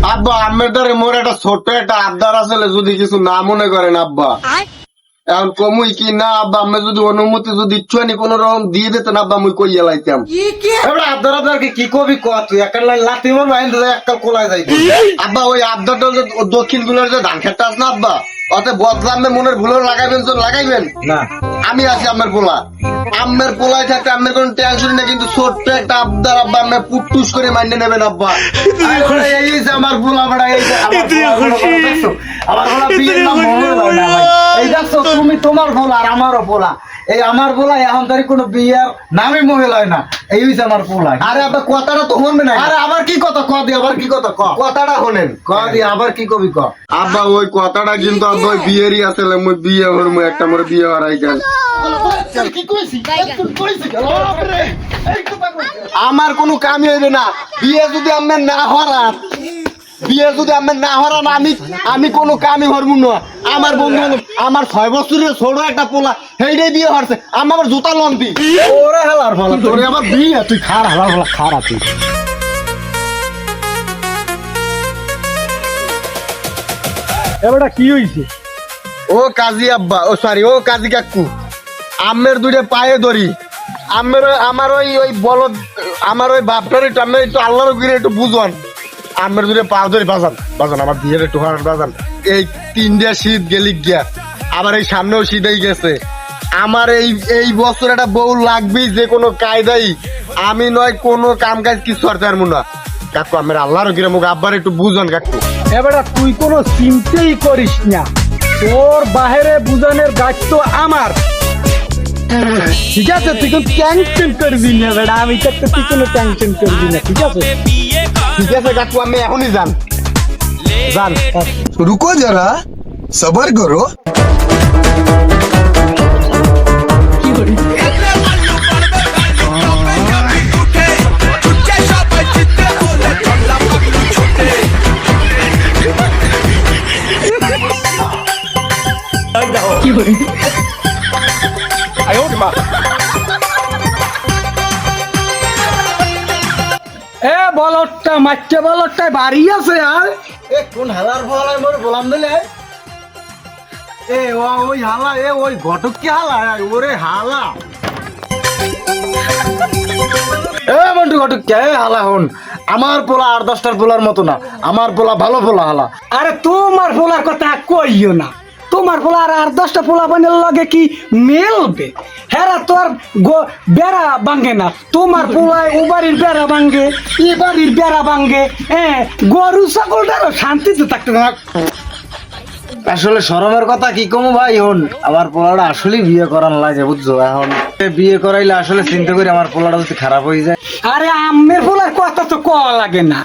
আব্বা আম্মের দ্বারে মোর একটা ছোট্ট একটা আবদার আসলে যদি কিছু না মনে করেন আব্বা, এখন কমুই কি না আব্বা, আমি যদি অনুমতি যদি ইচ্ছুনি কোন রকম দিয়ে দিতেন আব্বা, আমি কইয়া লাইতাম। এবার আবদার আবদারকে কি কবি ক তুই একটা লাথি মারবো একটা কোলায় যাইবি। আব্বা ওই আবদারটা যে দক্ষিণ গুলোর যে ধান খেতটা আছে না আব্বা, অত বদলামে মনের ভুলো লাগাইবেন তো লাগাইবেন না আমি আছি আম্মের পোলা, আম্মের পোলায় থাকতে আম্মের কোন টেনশন নেই, কিন্তু ছোট্ট একটা আবদার আব্বা আমি পুটুস করে মাইনে নেবেন আব্বা। এই যে আমার পোলা বড়া, এই যে আমার পোলা বিয়ের নাম মনে হয় না ভাই। এই দেখছো তুমি তোমার পোলা আর আমারও পোলা, এই আমার পোলা এখন তার কোনো বিয়ের নামই মহিলা হয় না, এই হইছে আমার পোলা। আরে আব্বা কথাটা তো শুনবে না, আরে আবার কি কথা ক দি, আবার কি কথা ক, কথাটা শোনেন ক দি আবার কি কবি ক। আব্বা। ওই কথাটা কিন্তু আব্বা ওই বিয়েরই আসলে মুই বিয়ে হরমু, একটা মোর বিয়ে হারাই গেল। আমার কোনো কামই হইবে না, বিয়ে যদি আমি না হরান, বিয়ে যদি আমি না হরান, আমি কোনো কামই হরমু না। আমার বন্ধু আমার 6 বছরের ছোট একটা পোলা সেইটাই বিয়ে হরছে, আমার জুতা লন্দি ওরে হালার ফলা তোরে আবার বিয়ে, তুই খার হালার ফলা খারা তুই। এবারটা কি হইছে? ও কাজী আব্বা, ও সরি ও কাজী কাকু, আমের দুইটা পায়ে ধরি, আমার ওই বলদ, আমার ওই বাপটার একটু আমি একটু আল্লাহর ঘিরে একটু বুঝন, আমের দুইটা পা ধরি বাজান আমার বিয়ের একটু হারান বাজান। এই 3টা শীত গেলি গিয়া, আবার এই সামনেও শীতই গেছে, আমার এই বছর একটা বউ লাগবেই যে কোনো কায়দাই, আমি নয় কোনো কাম কাজ কিছু করতে পারবো না কাকু, আমার আল্লাহর ঘিরে মুখ আব্বার একটু বুঝন কাকু। এবারে তুই কোনো চিন্তাই করিস না, তোর বাহিরে বুঝানোর দায়িত্ব আমার, ঠিক আছে? তুই কোনো টেনশন করবি না বেটা, আমি থাকতে তুই কোনো টেনশন করবি না, ঠিক আছে? ঠিক আছে কাকু, আমি এখনই যান। रुको जरा सबर करो। এ বলদটা মাইকে বলদটা বাড়ি আছে আর এ কোন হালার ফলাই মোর বলাম দিলে এ ওই হালা, এ ওই ঘটক কি হালা, ওরে হালা এ মন্টু ঘটক কে হালা হন, আমার পোলা আর 10টার পোলার মতো না, আমার পোলা ভালো পোলা হালা। আরে তোমার পোলার কথা কইও না, তোমার পোলা আর 10টা পোলা বানের লগে কি মেলবে? হেরা তোর বেড়া ভাঙ্গে না, তোমার পোলায় ও বাড়ির বেড়া ভাঙ্গে, এ বাড়ির বেড়া ভাঙ্গে, হ্যাঁ গরু ছাগলটারও শান্তিতে থাকতে না। আসলে শরমের কথা কি কমু ভাই, হন আমার পোলাটা আসলে বিয়ে করার লাগে বুঝছো, এখন বিয়ে করাইলে আসলে চিন্তা করি আমার পোলাটা যদি খারাপ হয়ে যায়। আরে আম্মের পোলার কথা তো কওয়া লাগে না,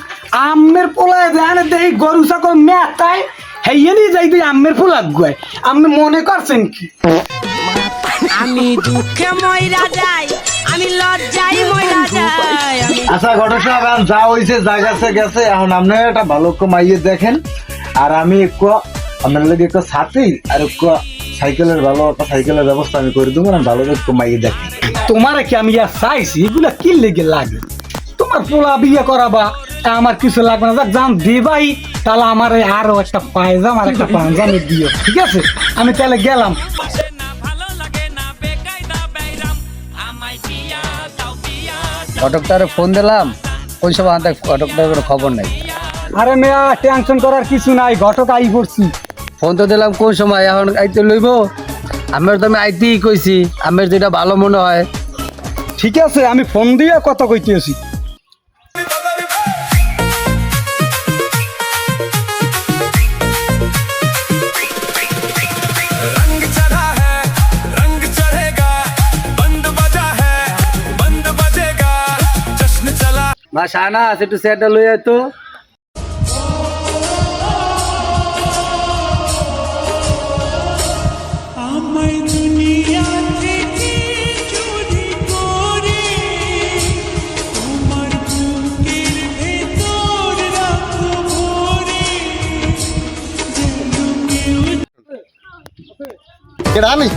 আম্মের পোলায় জানে দেখি গরু ছাগল মেটায়, হেইনি যাই তুই আম্মের পোলাক গুয়ায়, আপনি মনে করছেন কি? আমি দুঃখে ময়রা যাই, আমি লজ্জায় ময়রা যাই। আচ্ছা ঘটক সাহেব, এখন যা হয়েছে যা গেছে গেছে, এখন আপনি একটা ভালো মাইয়ে দেখেন, আর আমি একটু আপনার লাগে একটু ছাতি আর একটু সাইকেলের ভালো একটা সাইকেলের ব্যবস্থা আমি করে দেবো, ভালো একটু মাইয়ে দেখেন। তোমার কি আমি চাইছি এগুলা কি লেগে লাগে? তোমার পোলা বিয়ে করাবা, আমার কিছু লাগবে না, জান দিবাই, তাহলে আমার আরো একটা পায়জাম আর একটা পাঞ্জামি দিও, ঠিক আছে? আমি তাহলে গেলাম। ঘটকটারে ফোন দিলাম, কোন সময় আনতে ঘটকটার কোনো খবর নাই। আরে মেয়া টেনশন করার কিছু নাই, ঘটক আই পড়ছি। ফোন তো দিলাম কোন সময়, এখন আইতে লইব, আমের তো আমি আইতেই কইছি, আমের যেটা ভালো মনে হয়। ঠিক আছে, আমি ফোন দিয়ে কথা কইতেছি। মা শাহানা একটু সেটা লই আয় তো। এটা আমি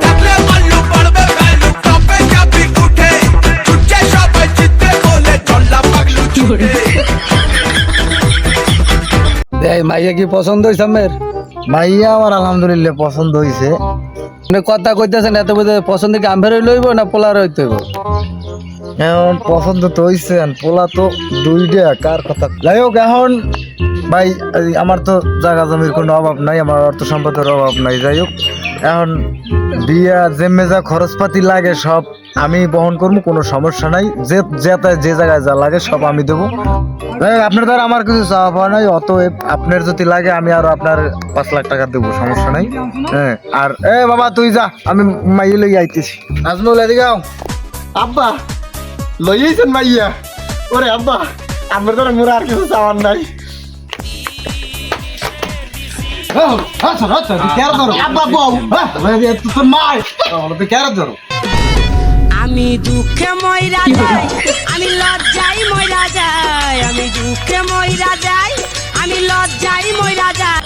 Dale, palo, palo, palo, tope, ya pico. এই মাইয়া কি পছন্দ হয়েছে আমের? মাইয়া আমার আলহামদুলিল্লাহ পছন্দ হয়েছে। মানে কথা কইতেছেন এত বুঝে পছন্দ কি আমের লইব না পোলার হইতে হইব? এখন পছন্দ তো হয়েছে, পোলা তো দুইটা, কার কথা। যাই হোক এখন ভাই এই আমার তো জায়গা জমির কোনো অভাব নাই, আমার অর্থ সম্পদের অভাব নাই। যাই হোক এখন বিয়া যে মেজা খরচপাতি লাগে সব আমি বহন করবো, কোনো সমস্যা নাই। যে জায়গায় যা লাগে সব আমি দেবো। যাই হোক আপনার দ্বারা আমার কিছু চাওয়া পাওয়া নাই, অতএব আপনার যদি লাগে আমি আরো আপনার 5 লাখ টাকা দেবো, সমস্যা নাই। হ্যাঁ আর বাবা তুই যা, আমি মাইয়ে লই আইতেছি। নাজমুল এদিকে আও। আব্বা লইয়েছেন মাইয়া? ওরে আব্বা আমার তো মোর আর কিছু চাওয়ার নাই। আব্বা বউ আমি দুঃখে ময়রা যাই, আমি লজ্জাই ময়রা যাই, আমি দুঃখে ময়রা যাই, আমি লজ্জাই ময়রা যাই।